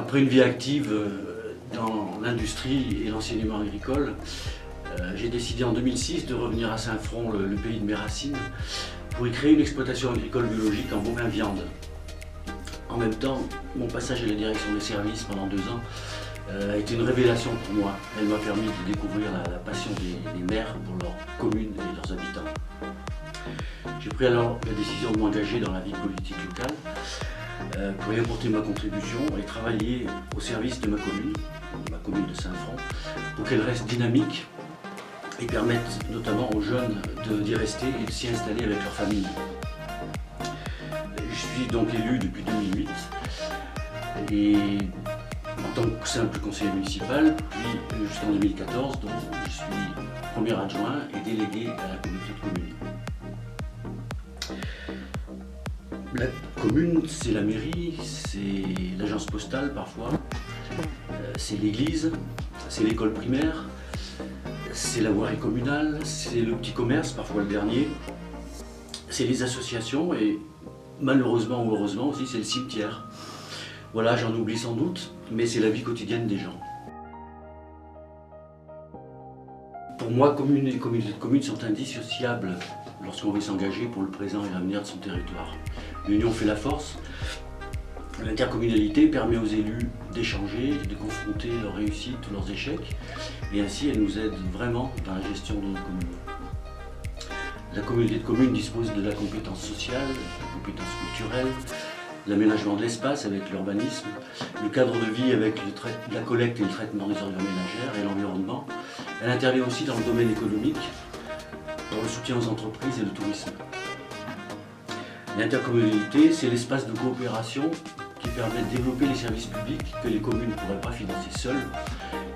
Après une vie active dans l'industrie et l'enseignement agricole, j'ai décidé en 2006 de revenir à Saint-Front, le pays de mes racines, pour y créer une exploitation agricole biologique en bovin-viande. En même temps, mon passage à la direction des services pendant 2 ans a été une révélation pour moi. Elle m'a permis de découvrir la passion des maires pour leur commune et leurs habitants. J'ai pris alors la décision de m'engager dans la vie politique locale pour y apporter ma contribution et travailler au service de ma commune de Saint-Front, pour qu'elle reste dynamique et permette notamment aux jeunes d'y rester et de s'y installer avec leur famille. Je suis donc élu depuis 2008 et en tant que simple conseiller municipal, puis jusqu'en 2014, donc je suis premier adjoint et délégué à la communauté de communes. La commune, c'est la mairie, c'est l'agence postale parfois, c'est l'église, c'est l'école primaire, c'est la voirie communale, c'est le petit commerce, parfois le dernier, c'est les associations et malheureusement ou heureusement aussi c'est le cimetière. Voilà, j'en oublie sans doute, mais c'est la vie quotidienne des gens. Pour moi, commune et communauté de communes sont indissociables lorsqu'on veut s'engager pour le présent et l'avenir de son territoire. L'union fait la force. L'intercommunalité permet aux élus d'échanger, de confronter leurs réussites ou leurs échecs, et ainsi elle nous aide vraiment dans la gestion de nos communes. La communauté de communes dispose de la compétence sociale, de la compétence culturelle, l'aménagement de l'espace avec l'urbanisme, le cadre de vie avec la collecte et le traitement des ordures ménagères et l'environnement. Elle intervient aussi dans le domaine économique, dans le soutien aux entreprises et le tourisme. L'intercommunalité, c'est l'espace de coopération qui permet de développer les services publics que les communes ne pourraient pas financer seules.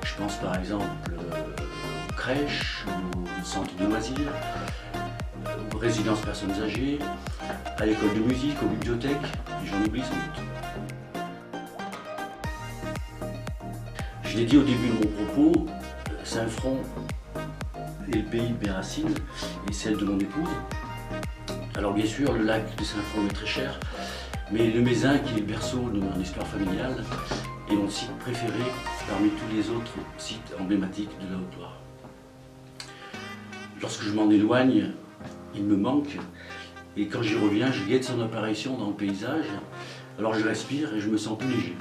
Je pense par exemple aux crèches, aux centres de loisirs, aux résidences personnes âgées, à l'école de musique, aux bibliothèques, et j'en oublie sans doute. Je l'ai dit au début de mon propos, Saint-Front est le pays de mes racines et celle de mon épouse. Alors bien sûr, le lac de Saint-Front est très cher, mais le Mézin, qui est le berceau de mon histoire familiale, est mon site préféré parmi tous les autres sites emblématiques de la Haute-Loire. Lorsque je m'en éloigne, il me manque, et quand j'y reviens, je guette son apparition dans le paysage, alors je respire et je me sens plus léger.